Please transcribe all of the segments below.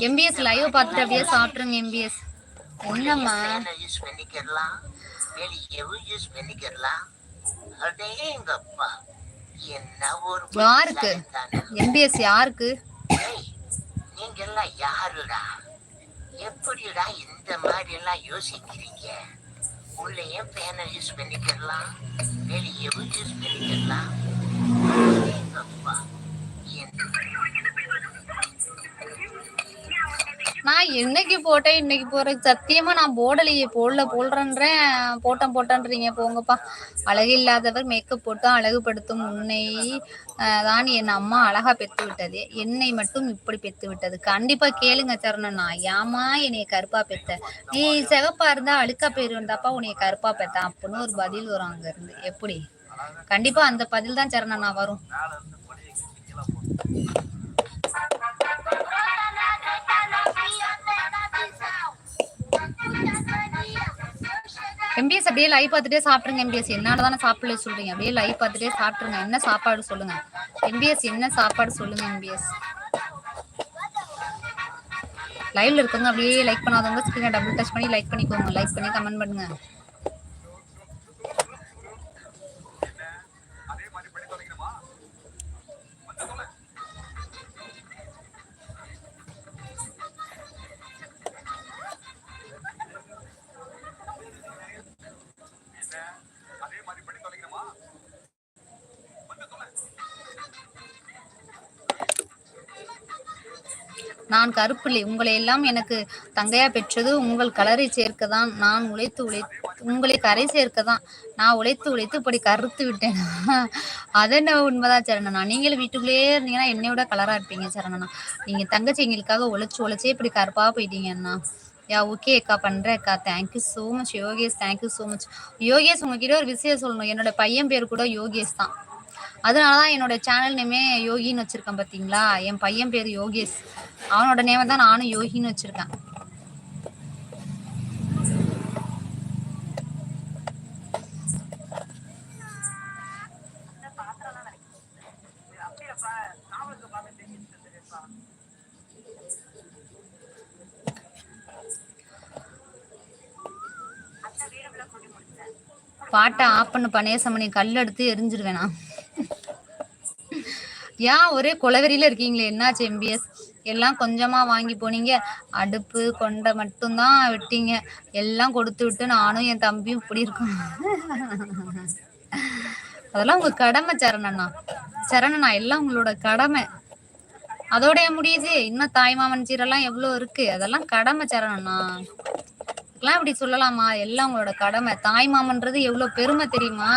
MBS live பார்த்துட்டு அப்படியே சாப்பிட்டுருங்க MBS. என்னம்மா யூஸ் பண்ணிக்கலாம், வெளியவும் யூஸ் பண்ணிக்கலாம். அடேங்கப்பா, என்ன ஒரு யாருக்கு எம்பிஎஸ் யாருக்கு? நீங்க எல்லாம் யாருடா? எப்படிடா இந்த மாதிரி எல்லாம் யோசிக்கிறீங்க? உள்ளே பேனை யூஸ் பண்ணிக்கலாம், வெளியவும் யூஸ் பண்ணிக்கலாம். அடேங்கப்பா, நான் என்னைக்கு போட்டேன் இன்னைக்கு போறேன் சத்தியமா நான் போடலையே. போடுறேன்றேன் போட்டேன்றீங்க. போங்கப்பா. அழகு இல்லாதவர் மேக்கப் போட்டு அழகுபடுத்தும் உன்னை தான் என் அம்மா அழகா பெத்து விட்டது, என்னை மட்டும் இப்படி பெத்து விட்டது. கண்டிப்பா கேளுங்க சரணனா, ஏமா என்னைய கருப்பா பெத்த? நீ சிகப்பா இருந்தா அழுக்கா போயிருந்தாப்பா உன்னைய கருப்பா பெத்த அப்படின்னு ஒரு பதில் வரும் அங்க இருந்து. எப்படி? கண்டிப்பா அந்த பதில் தான் சரணனா வரும். எம்பிஎஸ் அப்படியே லைவ் பார்த்துட்டே சாப்பிடுங்க. எம்பிஎஸ் என்னாலதானே சாப்பிடல சொல்றீங்க? அப்படியே லைவ் பார்த்துட்டே சாப்பிட்டுருங்க. என்ன சாப்பாடு சொல்லுங்க எம்பிஎஸ், என்ன சாப்பாடு சொல்லுங்க எம்பிஎஸ். லைவ்ல இருக்கவங்க அப்படியே லைக் பண்ணாதவங்க ஸ்கிரீனை டபுள் டச் பண்ணி லைக் பண்ணிக்கோங்க. லைக் பண்ணி கமெண்ட் பண்ணுங்க. நான் கருப்பில்லை, உங்களை எல்லாம் எனக்கு தங்கையா பெற்றது உங்கள் கலரை சேர்க்கதான். நான் உங்களை கரை சேர்க்கதான் நான் உழைத்து இப்படி கருத்து விட்டேன். அதென்ன உண்மைதான் சரணனா. நீங்களும் வீட்டுக்குள்ளேயே இருந்தீங்கன்னா என்னையோட கலரா இருப்பீங்க சரணனா. நீங்க தங்கச்சி எங்களுக்காக உழைச்சே இப்படி கருப்பா போயிட்டீங்கன்னா. யா ஓகே அக்கா, பண்றேன் அக்கா. Thank you so much Yogesh, thank you so much Yogesh. உங்ககிட்ட ஒரு விஷயம் சொல்லணும். என்னோட பையன் பேர் கூட யோகேஷ் தான். அதனாலதான் என்னோட சேனல் நேமே யோகின்னு வச்சிருக்கேன். பாத்தீங்களா, என் பையன் பேரு யோகேஷ், அவனோட நேம தான் நானும் யோகின்னு வச்சிருக்கேன். பாட்டை ஆஃப் பண்ணு பனேசமணி, கல் எடுத்து எரிஞ்சிருவேனா? ஏன் ஒரே குளவெறியில இருக்கீங்களே, என்னாச்சு எம்பிஎஸ்? எல்லாம் கொஞ்சமா வாங்கி போனீங்க, அடுப்பு கொண்டை மட்டும்தான் விட்டீங்க, எல்லாம் கொடுத்து விட்டு நானும் என் தம்பியும் இப்படி இருக்கோம். அதெல்லாம் உங்க கடமை சரணனா, எல்லாம் உங்களோட கடமை. அதோடைய முடியுது. இன்னும் தாய்மாமன் சீரெல்லாம் எவ்வளவு இருக்கு, அதெல்லாம் கடமை சரணனா. எல்லாம் இப்படி சொல்லலாமா? எல்லாம் உங்களோட கடமை. தாய் மாமன்றது எவ்வளவு பெருமை தெரியுமா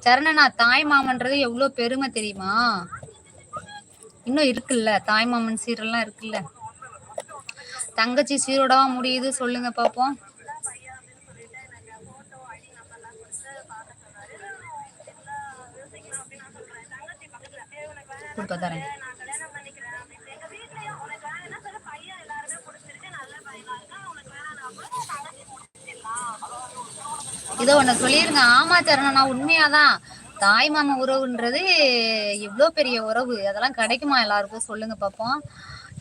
சரணனா? தாய் மாமன்றது எவ்வளவு பெருமை தெரியுமா? இன்னும் இருக்குல்ல, தாய் மாமன் சீரெல்லாம் இருக்குல்ல. தங்கச்சி சீரோடவா முடியுது சொல்லுங்க பாப்போம். கொடுப்ப தரேன். இதோ ஒண்ணு சொல்லிருங்க. ஆமா சரணனா, உண்மையாதான். தாய் மாமா உறவுன்றது எவ்வளவு பெரிய உறவு, அதெல்லாம் கிடைக்குமா எல்லாருக்கும் சொல்லுங்க பாப்போம்.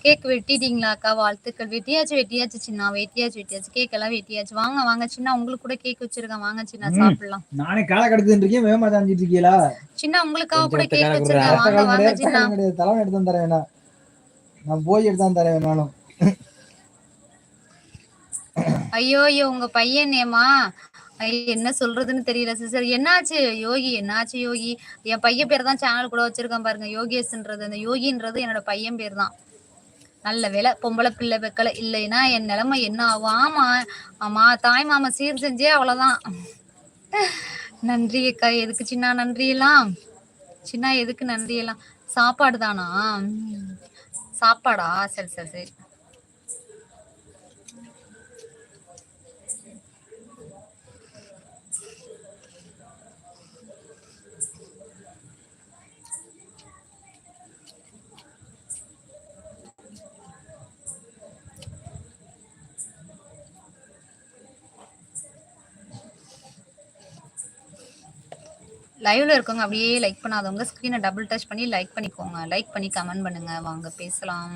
கேக் வெட்டிட்டீங்களா அக்கா? வாழ்த்துக்கள். வெட்டியாச்சு சின்ன, வெட்டியாச்சு. கேக் எல்லாம் வெட்டியாச்சு. வாங்க சின்ன, உங்களுக்கு கூட கேக் வச்சிருக்கேன். வாங்க சின்ன, சாப்பிடலாம். நானே காலை கடத்திட்டு இருக்கேன், வேகமா தாண்டிட்டு இருக்கீங்களா? சின்ன, உங்களுக்காக கூட கேக் வச்சிருக்கேன். வாங்க சின்ன. தலைவன் எடுத்து தரேன் வேணா, நான் போய் எடுத்து தரேன் வேணாலும். ஐயோ உங்க பையன் நேமா என்ன சொல்றதுன்னு தெரியல சிஸ்டர். என்னாச்சு யோகி? என் பையன் பேர் தான் சேனல் கூட வச்சிருக்கேன் பாருங்க, யோகேஷ்ன்றது. அந்த யோகின்றது என்னோட பையன் பேர் தான். நல்ல வேலை பொம்பளை பிள்ளை வைக்கல, இல்லைன்னா என் நிலைமை என்ன ஆகும்? ஆமா தாய் மாமா சீர் செஞ்சே அவ்வளவுதான். நன்றி அக்கா. எதுக்கு சின்ன நன்றி எல்லாம்? சின்ன எதுக்கு நன்றி எல்லாம்? சாப்பாடு தானா? சாப்பாடா? சரி. லைவ்ல இருக்கவங்க அப்படியே லைக் பண்ணாதவங்க ஸ்கிரீனை டபுள் டச் பண்ணி லைக் பண்ணிக்கோங்க. லைக் பண்ணி கமெண்ட் பண்ணுங்க. வாங்க பேசலாம்.